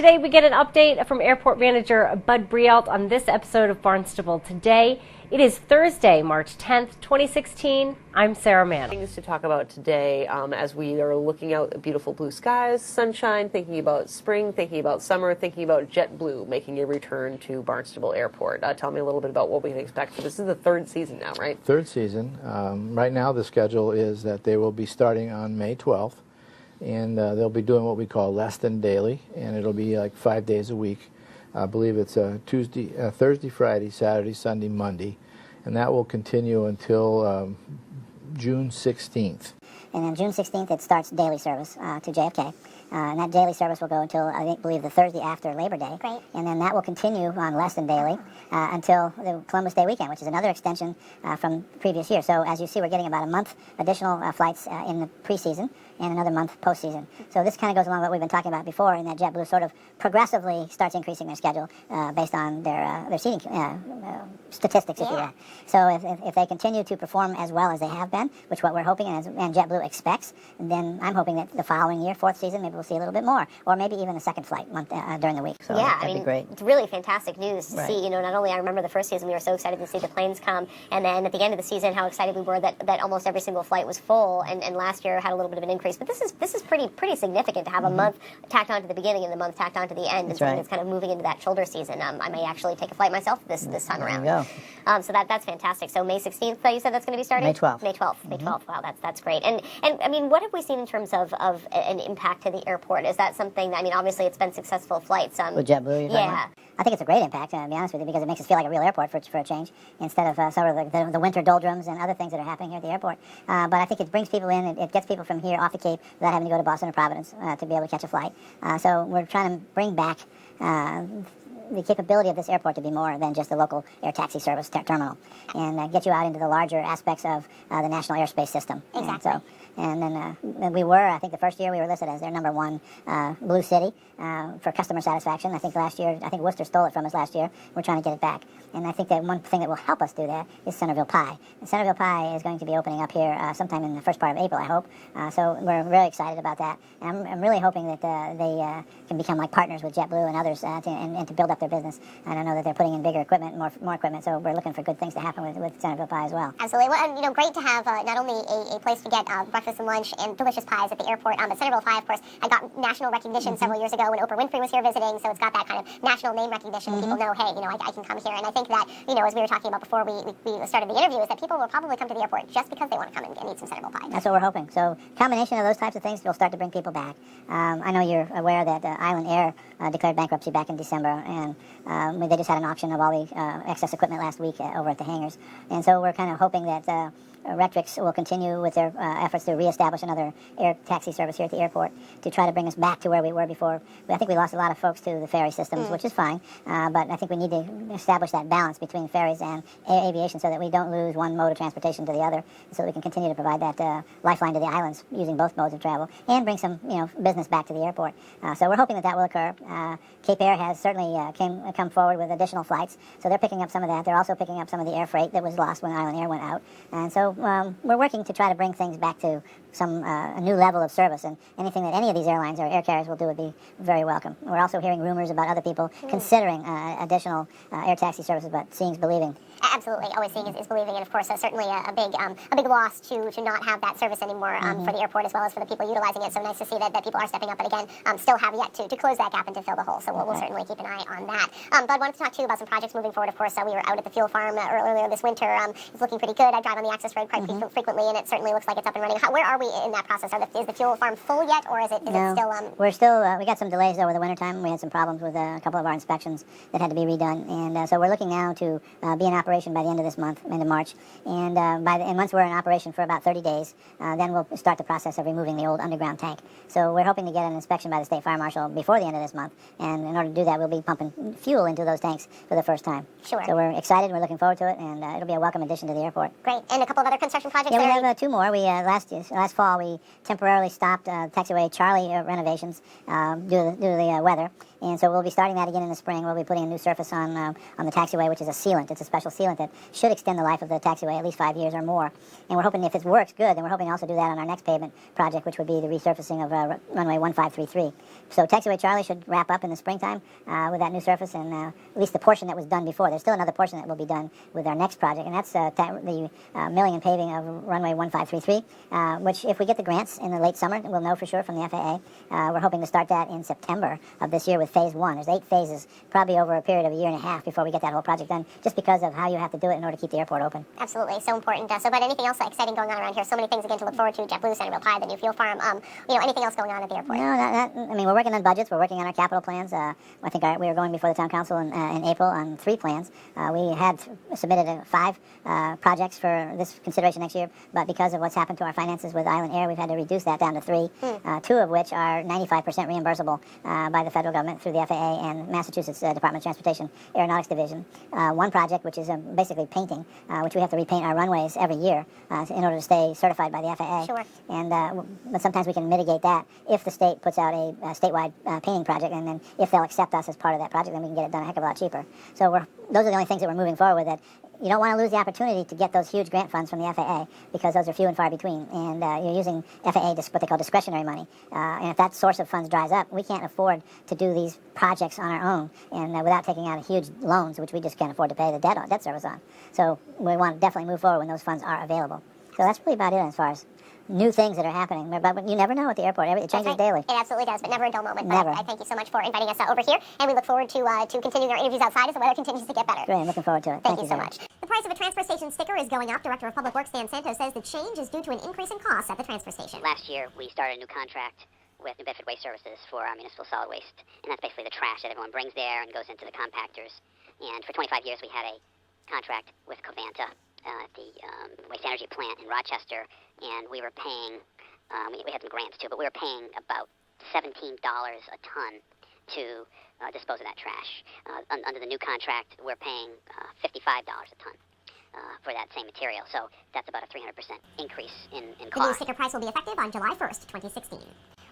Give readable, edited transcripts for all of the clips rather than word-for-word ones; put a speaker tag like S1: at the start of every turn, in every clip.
S1: Today we get an update from Airport Manager Bud Brialt on this episode of Barnstable Today. It is Thursday, March 10th, 2016. I'm Sarah Mann.
S2: Things to talk about today as we are looking out at beautiful blue skies, sunshine, thinking about spring, thinking about summer, thinking about JetBlue making a return to Barnstable Airport. Tell me a little bit about what we can expect. This is the third season now, right?
S3: Third season. Right now the schedule is that they will be starting on May 12th. And they'll be doing what we call less than daily, and it'll be like 5 days a week. I believe it's Thursday, Friday, Saturday, Sunday, Monday, and that will continue until June 16th.
S4: And on June 16th, it starts daily service to JFK. And that daily service will go until, I believe, the Thursday after Labor Day.
S5: Great.
S4: And then that will continue on less than daily until the Columbus Day weekend, which is another extension from previous year. So as you see, we're getting about a month additional flights in the preseason and another month postseason. So this kind of goes along with what we've been talking about before, in that JetBlue sort of progressively starts increasing their schedule based on their seating statistics, if you will. So if they continue to perform as well as they have been, which what we're hoping and JetBlue expects, then I'm hoping that the following year, fourth season, maybe we'll see a little bit more, or maybe even a second flight during the week.
S5: So
S4: So
S5: that'd
S4: be great.
S5: It's really fantastic news to
S4: Right.
S5: see. Not only I remember the first season we were so excited to see the planes come, and then at the end of the season how excited we were that almost every single flight was full, and last year had a little bit of an increase. But this is pretty significant to have a month tacked on to the beginning and the month tacked on to the end.
S4: That's
S5: and
S4: right.
S5: It's kind of moving into that shoulder season. I may actually take a flight myself this time around.
S4: There you go.
S5: So that's fantastic. So May 16th, you said that's going to be starting?
S4: May 12th.
S5: May 12th. May 12th. Wow, that's great. And I mean, what have we seen in terms of an impact to the airport? Is that something that, I mean, obviously it's been successful flights.
S4: With JetBlue, you're talking
S5: yeah.
S4: about? I think it's a great impact, to be honest with you, because it makes us feel like a real airport for a change, instead of sort of the winter doldrums and other things that are happening here at the airport. But I think it brings people in, it gets people from here off the Cape without having to go to Boston or Providence to be able to catch a flight. So we're trying to bring back the capability of this airport to be more than just a local air taxi service terminal, and get you out into the larger aspects of the national airspace system.
S5: Exactly.
S4: And then we were, I think the first year we were listed as their #1 blue city for customer satisfaction. I think Worcester stole it from us last year. We're trying to get it back. And I think that one thing that will help us do that is Centerville Pie. And Centerville Pie is going to be opening up here sometime in the first part of April, I hope. So we're really excited about that. And I'm really hoping that they can become like partners with JetBlue and others and to build up their business. And I know that they're putting in bigger equipment, more equipment, so we're looking for good things to happen with Centerville Pie as well.
S5: Absolutely. Well, and, great to have not only a place to get breakfast and lunch and delicious pies at the airport, but Centerville Pie, of course, I got national recognition several years ago when Oprah Winfrey was here visiting, so it's got that kind of national name recognition. People know, hey, I can come here. And I think that, as we were talking about before we started the interview, is that people will probably come to the airport just because they want to come and eat some Centerville Pie.
S4: That's what we're hoping. So combination of those types of things will start to bring people back. I know you're aware that Island Air declared bankruptcy back in December, and they just had an auction of all the excess equipment last week over at the hangars. And so we're kind of hoping that Retrix will continue with their efforts to reestablish another air taxi service here at the airport to try to bring us back to where we were before. I think we lost a lot of folks to the ferry systems, which is fine, but I think we need to establish that balance between ferries and aviation so that we don't lose one mode of transportation to the other, so that we can continue to provide that lifeline to the islands using both modes of travel and bring some business back to the airport. So we're hoping that will occur. Cape Air has certainly come forward with additional flights, so they're picking up some of that. They're also picking up some of the air freight that was lost when Island Air went out, and so we're working to try to bring things back to a new level of service, and anything that any of these airlines or air carriers will do would be very welcome. We're also hearing rumors about other people considering additional air taxi services, but seeing's believing.
S5: Absolutely, always seeing is believing, and of course, certainly a big loss to not have that service anymore for the airport as well as for the people utilizing it. So nice to see that people are stepping up, and again, still have yet to close that gap and to fill the hole. So we'll certainly keep an eye on that. Bud, wanted to talk to you about some projects moving forward. Of course, we were out at the fuel farm earlier this winter. It's looking pretty good. I drive on the access road quite frequently, and it certainly looks like it's up and running. Where are we in that process? Is the fuel farm full yet, or is it still?
S4: We're still. We got some delays over the wintertime. We had some problems with a couple of our inspections that had to be redone, and so we're looking now to be in operation by the end of this month, end of March, and once we're in operation for about 30 days, then we'll start the process of removing the old underground tank. So we're hoping to get an inspection by the State Fire Marshal before the end of this month, and in order to do that, we'll be pumping fuel into those tanks for the first time.
S5: Sure.
S4: So we're excited. We're looking forward to it, and it'll be a welcome addition to the airport.
S5: Great. And a couple of other construction projects.
S4: Yeah, we have 2 more. We last last fall we temporarily stopped taxiway Charlie renovations due to the weather. And so we'll be starting that again in the spring. We'll be putting a new surface on the taxiway, which is a sealant. It's a special sealant that should extend the life of the taxiway at least 5 years or more. And we're hoping if it works good, then we're hoping to also do that on our next pavement project, which would be the resurfacing of runway 1533. So taxiway Charlie should wrap up in the springtime with that new surface, and at least the portion that was done before. There's still another portion that will be done with our next project, and that's the milling and paving of runway 1533, which if we get the grants in the late summer, we'll know for sure from the FAA. We're hoping to start that in September of this year with phase 1. There's 8 phases, probably over a period of a year and a half before we get that whole project done, just because of how you have to do it in order to keep the airport open.
S5: Absolutely, so important. So, but anything else exciting going on around here? So many things again to look forward to. JetBlue, Centerville Pie, the new fuel farm. Anything else going on at the airport?
S4: No, I mean, we're working on budgets. We're working on our capital plans. I think we were going before the town council in April on 3 plans. We had submitted 5 projects for this consideration next year, but because of what's happened to our finances with Island Air, we've had to reduce that down to 3. 2 of which are 95% reimbursable by the federal government through the FAA and Massachusetts Department of Transportation Aeronautics Division. 1 project, which is basically painting, which we have to repaint our runways every year in order to stay certified by the FAA.
S5: Sure.
S4: And but sometimes we can mitigate that if the state puts out a statewide painting project, and then if they'll accept us as part of that project, then we can get it done a heck of a lot cheaper. So those are the only things that we're moving forward with. That you don't want to lose the opportunity to get those huge grant funds from the FAA, because those are few and far between, and you're using FAA, what they call discretionary money. And if that source of funds dries up, we can't afford to do these projects on our own and without taking out huge loans, which we just can't afford to pay the debt service on. So we want to definitely move forward when those funds are available. So that's really about it as far as new things that are happening. But you never know at the airport. It changes daily.
S5: It absolutely does, but never a dull moment.
S4: Never.
S5: I thank you so much for inviting us over here, and we look forward to continuing our interviews outside as the weather continues to get better.
S4: Great, I'm looking forward to it.
S5: Thank you so much. The price of a transfer station sticker is going up. Director of Public Works Dan Santos says the change is due to an increase in costs at the transfer station.
S6: Last year, we started a new contract with New Bedford Waste Services for our municipal solid waste, and that's basically the trash that everyone brings there and goes into the compactors. And for 25 years, we had a contract with Covanta at the waste energy plant in Rochester, and we were paying, we had some grants too, but we were paying about $17 a ton to dispose of that trash. Under the new contract, we're paying $55 a ton for that same material, so that's about a 300% increase in cost.
S5: The new sticker price will be effective on July 1st, 2016.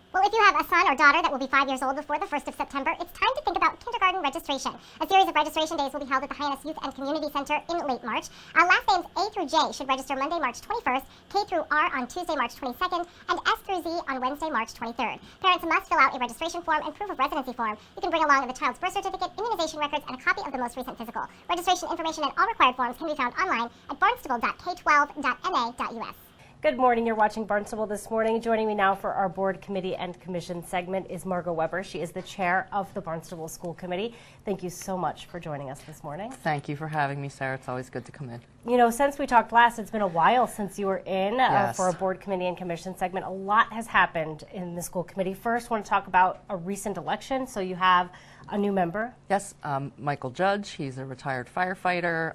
S5: Well, if you have a son or daughter that will be 5 years old before the 1st of September, it's time to think about kindergarten registration. A series of registration days will be held at the Hyannis Youth and Community Center in late March. Last names A through J should register Monday, March 21st, K through R on Tuesday, March 22nd, and S through Z on Wednesday, March 23rd. Parents must fill out a registration form and proof of residency form. You can bring along the child's birth certificate, immunization records, and a copy of the most recent physical. Registration information and all required forms can be found online at barnstable.k12.ma.us.
S1: Good morning. You're watching Barnstable This Morning. Joining me now for our Board Committee and Commission segment is Margot Weber. She is the chair of the Barnstable School Committee. Thank you so much for joining us this morning.
S7: Thank you for having me, Sarah. It's always good to come in.
S1: You know, since we talked last, it's been a while since you were in
S7: Yes.
S1: for a Board Committee and Commission segment. A lot has happened in the school committee. First, I want to talk about a recent election. So you have a new member.
S7: Yes, Michael Judge. He's a retired firefighter,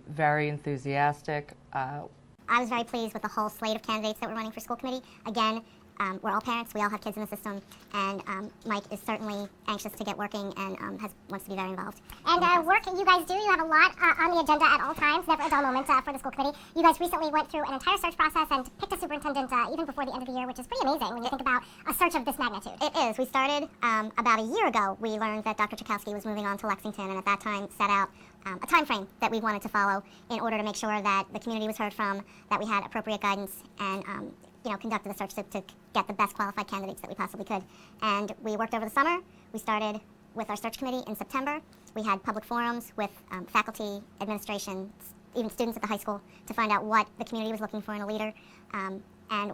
S7: very enthusiastic.
S5: I was very pleased with the whole slate of candidates that were running for school committee. Again, we're all parents. We all have kids in the system, and Mike is certainly anxious to get working and wants to be very involved. And work you guys do, you have a lot on the agenda at all times, never a dull moment for the school committee. You guys recently went through an entire search process and picked a superintendent even before the end of the year, which is pretty amazing when you think about a search of this magnitude. It is. We started about a year ago. We learned that Dr. Chakowski was moving on to Lexington, and at that time set out a time frame that we wanted to follow in order to make sure that the community was heard from, that we had appropriate guidance, and conducted the search to get the best qualified candidates that we possibly could. And we worked over the summer. We started with our search committee in September. We had public forums with faculty, administration, even students at the high school to find out what the community was looking for in a leader, and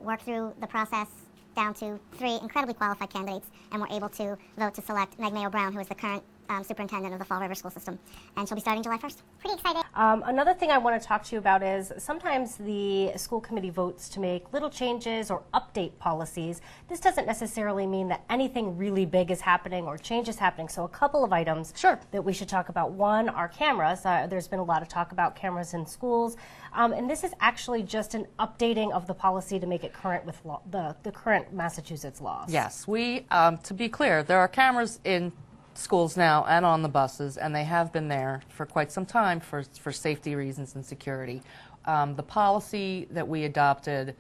S5: worked through the process down to 3 incredibly qualified candidates, and were able to vote to select Meg Mayo Brown, who is the current superintendent of the Fall River School System, and she'll be starting July 1st. Pretty excited.
S1: Another thing I want to talk to you about is sometimes the school committee votes to make little changes or update policies. This doesn't necessarily mean that anything really big is happening or change is happening. So a couple of items that we should talk about. One, our cameras. There's been a lot of talk about cameras in schools. And this is actually just an updating of the policy to make it current with the current Massachusetts laws.
S7: Yes, we, to be clear, there are cameras in schools now and on the buses, and they have been there for quite some time for safety reasons and security. The policy that we adopted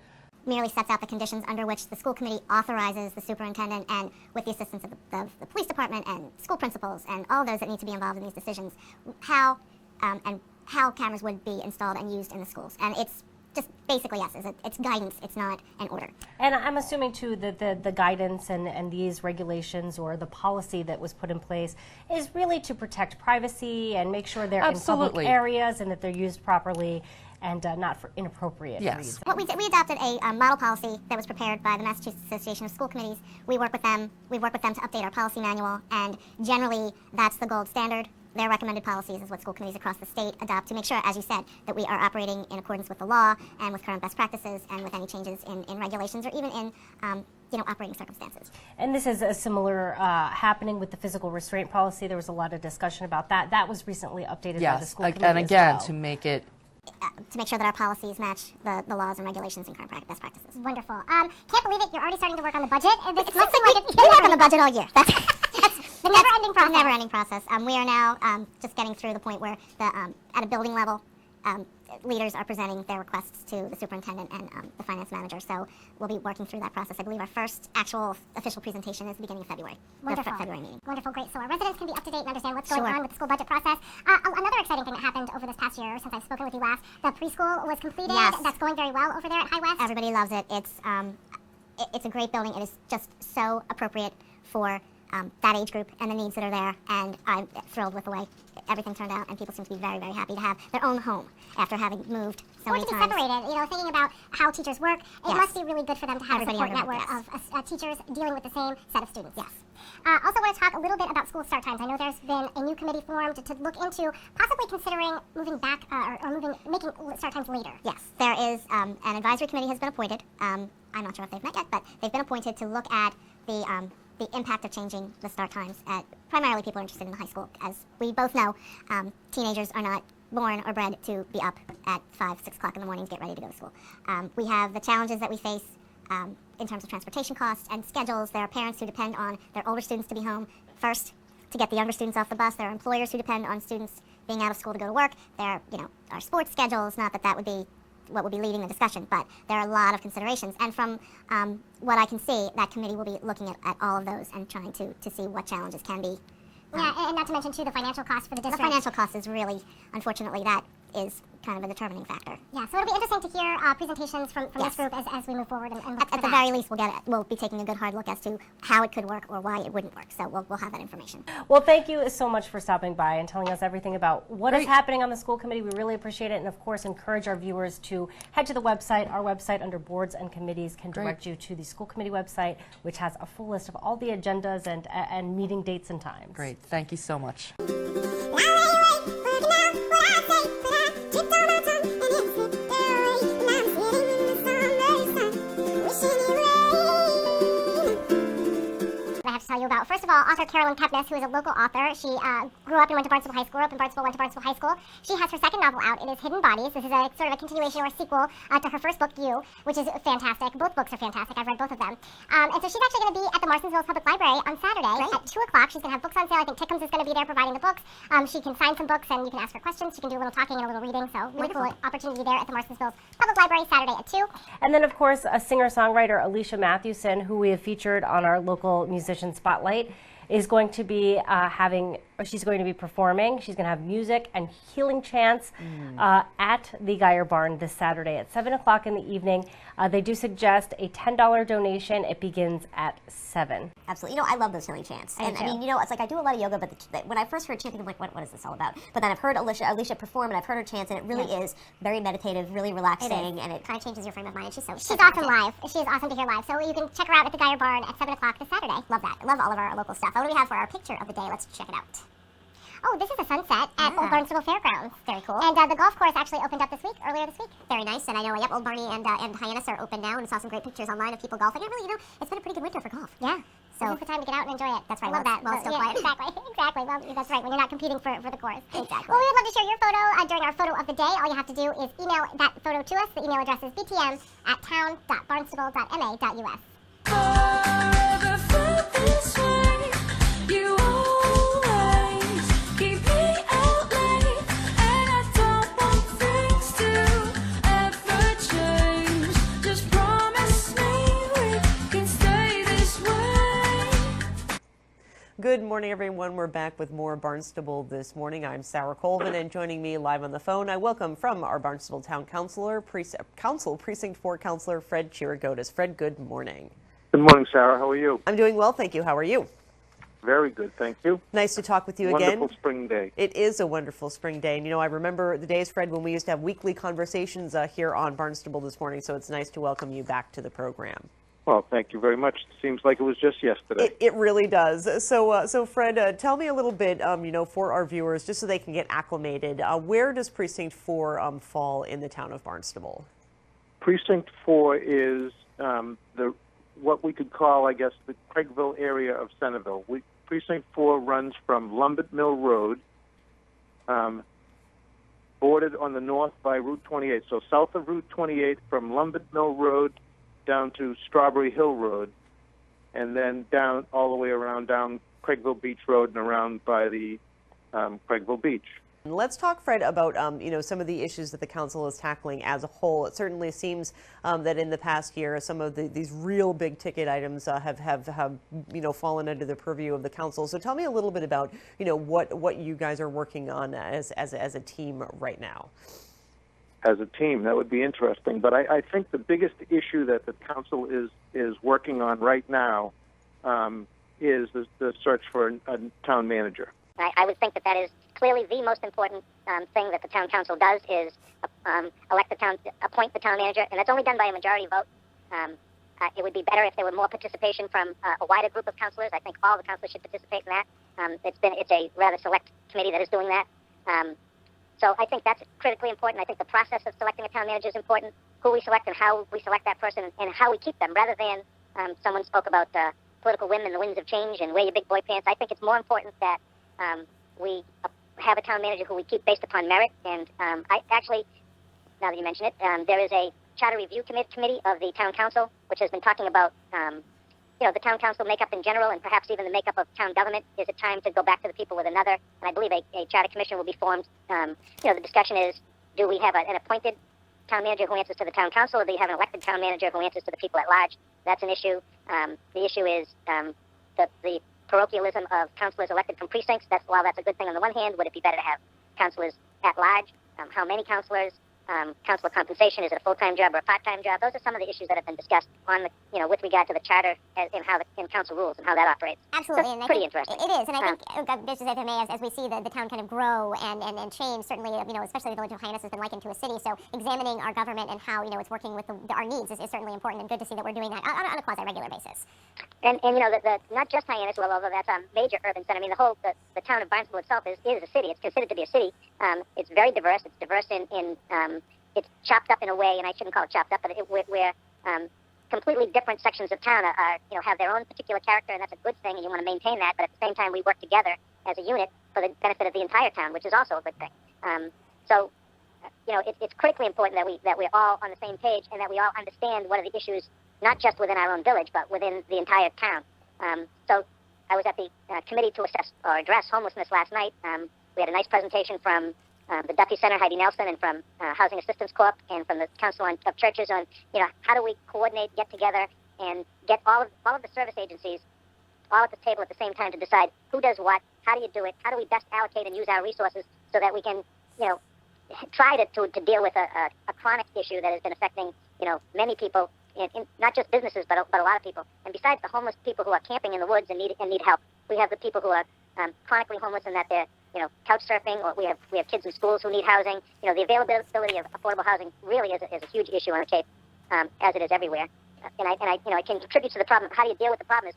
S5: merely sets out the conditions under which the school committee authorizes the superintendent, and with the assistance of the police department and school principals and all those that need to be involved in these decisions, how cameras would be installed and used in the schools. And it's just basically, yes, it's guidance, it's not an order.
S1: And I'm assuming, too, that the guidance and these regulations or the policy that was put in place is really to protect privacy and make sure they're in public areas and that they're used properly and not for inappropriate reasons.
S5: Well, we adopted a model policy that was prepared by the Massachusetts Association of School Committees. We work with them to update our policy manual, and generally that's the gold standard. Their recommended policies is what school committees across the state adopt to make sure, as you said, that we are operating in accordance with the law and with current best practices and with any changes in regulations or even in operating circumstances.
S1: And this is a similar happening with the physical restraint policy. There was a lot of discussion about that. That was recently updated by the school committee
S7: and again,
S1: as well.
S7: to make it
S5: to make sure that our policies match the laws and regulations and current best practices. Wonderful. Can't believe it. You're already starting to work on the budget. It's not like we work on the budget all year. That's the never-ending process. Never-ending process. We are now just getting through the point where at a building level, leaders are presenting their requests to the superintendent and the finance manager. So we'll be working through that process. I believe our first actual official presentation is the beginning of February. Wonderful. The February meeting. Wonderful, great. So our residents can be up to date and understand what's going on with the school budget process. Another exciting thing that happened over this past year since I've spoken with you last, the preschool was completed. Yes. That's going very well over there at High West. Everybody loves it. It's a great building. It is just so appropriate for that age group and the needs that are there, and I'm thrilled with the way everything turned out, and people seem to be very, very happy to have their own home after having moved so many times. Or to be separated, thinking about how teachers work, it must be really good for them to have a support network of teachers dealing with the same set of students. Yes. Also want to talk a little bit about school start times. I know there's been a new committee formed to look into possibly considering moving back making start times later. Yes, there is an advisory committee has been appointed. I'm not sure if they've met yet, but they've been appointed to look at the impact of changing the start times at primarily people interested in the high school. As we both know, teenagers are not born or bred to be up at 5, 6 o'clock in the morning to get ready to go to school. We have the challenges that we face in terms of transportation costs and schedules. There are parents who depend on their older students to be home first to get the younger students off the bus. There are employers who depend on students being out of school to go to work. There are, our sports schedules, not that would be what would be leading the discussion, but there are a lot of considerations. And from what I can see, that committee will be looking at all of those and trying to see what challenges can be. Yeah, and not to mention, too, the financial cost for the district. The financial cost is really, unfortunately, that is kind of a determining factor. Yeah, so it'll be interesting to hear presentations from this group as we move forward. And at the very least, we'll be taking a good hard look as to how it could work or why it wouldn't work. So we'll have that information.
S1: Well, thank you so much for stopping by and telling us everything about what is happening on the school committee. We really appreciate it, and of course, encourage our viewers to head to the website. Our website under boards and committees can direct you to the school committee website, which has a full list of all the agendas and meeting dates and times.
S7: great. Thank you so much.
S5: I have to tell you about, first of all, author Carolyn Kepnes, who is a local author. She grew up and went to Barnstable High School, went to Barnstable High School. She has her second novel out. It is Hidden Bodies. This is a sort of a continuation or a sequel to her first book, You, which is fantastic. Both books are fantastic. I've read both of them. And so she's actually going to be at the Marstonville Public Library on Saturday at 2 o'clock. She's going to have books on sale. I think Tickums is going to be there providing the books. She can sign some books and you can ask her questions. She can do a little talking and a little reading. So really cool opportunity there at the Marstonville Public Library Saturday at 2.
S1: And then, of course, a singer-songwriter, Alicia Mathewson, who we have featured on our local musician spotlight, is going to be she's going to be performing. She's going to have music and healing chants at the Geyer Barn this Saturday at 7 o'clock in the evening. They do suggest a $10 donation. It begins at 7.
S8: Absolutely. I love those healing chants. I mean, it's like I do a lot of yoga, but when I first heard chanting, I'm like, what is this all about? But then I've heard Alicia perform, and I've heard her chants, and it really is very meditative, really relaxing, and it kind of changes your frame of mind. She's
S5: awesome live. She is awesome to hear live. So you can check her out at the Geyer Barn at 7 o'clock this Saturday. Love that. I love all of our local stuff. What do we have for our picture of the day? Let's check it out. Oh, this is a sunset at Old Barnstable Fairgrounds. Very cool. And the golf course actually opened up earlier this week. Very nice. And I know, Old Barney and Hyannis are open now, and I saw some great pictures online of people golfing. And really, it's been a pretty good winter for golf. Yeah. So this is the time to get out and enjoy it. That's right. I love that. Well, it's still quiet. Exactly. Well, that's right. When you're not competing for the course. Exactly. Well, we would love to share your photo during our photo of the day. All you have to do is email that photo to us. The email address is btm@town.barnstable.ma.us.
S2: Good morning, everyone. We're back with more Barnstable this morning. I'm Sarah Colvin, and joining me live on the phone, I welcome from our Barnstable Town Precinct 4 Councilor Fred Chirigotis. Fred, good morning.
S9: Good morning, Sarah. How are you?
S2: I'm doing well, thank you. How are you?
S9: Very good, thank you.
S2: Nice to talk with you again.
S9: Wonderful spring day.
S2: It is a wonderful spring day. And, I remember the days, Fred, when we used to have weekly conversations here on Barnstable this morning, so it's nice to welcome you back to the program.
S9: Well, thank you very much. It seems like it was just yesterday.
S2: It really does. So Fred, tell me a little bit, for our viewers, just so they can get acclimated, where does Precinct 4 fall in the town of Barnstable?
S9: Precinct 4 is what we could call, I guess, the Craigville area of Centerville. Precinct 4 runs from Lumbert Mill Road, bordered on the north by Route 28. So south of Route 28 from Lumbert Mill Road down to Strawberry Hill Road, and then down all the way around down Craigville Beach Road and around by the Craigville Beach.
S2: Let's talk, Fred, about some of the issues that the council is tackling as a whole. It certainly seems that in the past year, some of these real big ticket items have fallen under the purview of the council. So tell me a little bit about what you guys are working on as a team right now.
S9: As a team, that would be interesting. But I think the biggest issue that the council is working on right now is the search for a town manager.
S5: I would think that is clearly the most important thing that the town council does is appoint the town manager, and that's only done by a majority vote. It would be better if there were more participation from a wider group of councilors. I think all the councilors should participate in that. It's a rather select committee that is doing that. So I think that's critically important. I think the process of selecting a town manager is important, who we select and how we select that person and how we keep them, rather than someone spoke about political whim and the winds of change and wear your big boy pants. I think it's more important that we have a town manager who we keep based upon merit. And I actually, now that you mention it, there is a charter review committee of the town council, which has been talking about the town council makeup in general, and perhaps even the makeup of town government. Is it time to go back to the people with another? And I believe a charter commission will be formed. The discussion is, do we have an appointed town manager who answers to the town council, or do you have an elected town manager who answers to the people at large? That's an issue. The issue is the parochialism of councilors elected from precincts. While that's a good thing on the one hand, would it be better to have councilors at large? How many councilors? Councilor compensation, is it a full-time job or a part-time job? Those are some of the issues that have been discussed on with regard to the charter and how in council rules and how that operates.
S8: Absolutely.
S5: So it's pretty interesting.
S8: It is, and I think, just as if I may, as we see the town kind of grow and change, certainly, especially the village of Hyannis has been likened to a city, so examining our government and how, it's working with our needs is certainly important, and good to see that we're doing that on a quasi-regular basis.
S5: And not just Hyannis, well, although that's a major urban center. I mean, the town of Barnstable itself is a city. It's considered to be a city. It's very diverse. It's diverse in it's chopped up in a way, and I shouldn't call it chopped up, but where completely different sections of town have their own particular character, and that's a good thing, and you want to maintain that. But at the same time, we work together as a unit for the benefit of the entire town, which is also a good thing. It's critically important that we're all on the same page and that we all understand what are the issues, not just within our own village, but within the entire town. So I was at the committee to assess or address homelessness last night. We had a nice presentation from the Duffy Center, Heidi Nelson, and from Housing Assistance Corp, and from the Council of Churches on, how do we coordinate, get together, and get all of the service agencies all at the table at the same time to decide who does what, how do you do it, how do we best allocate and use our resources so that we can, try to deal with a chronic issue that has been affecting, many people, in not just businesses, but a lot of people. And besides the homeless people who are camping in the woods and need help, we have the people who are chronically homeless and that they're couch surfing, or we have kids in schools who need housing. The availability of affordable housing really is a huge issue on the Cape, as it is everywhere. And it can contribute to the problem. How do you deal with the problem?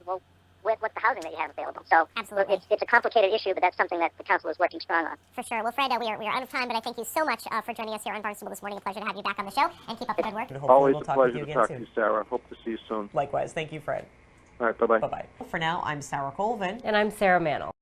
S5: What's the housing that you have available? So
S8: absolutely,
S5: it's a complicated issue, but that's something that the council is working strong on.
S8: For sure. Well, Fred, we are out of time, but I thank you so much for joining us here on Barnstable this morning. A pleasure to have you back on the show, and keep up the good work.
S9: Always a pleasure to talk to you, Sarah. Hope to see you soon.
S2: Likewise. Thank you, Fred.
S9: All right. Bye-bye.
S2: Bye-bye. For now, I'm Sarah Colvin.
S1: And I'm Sarah Mannel.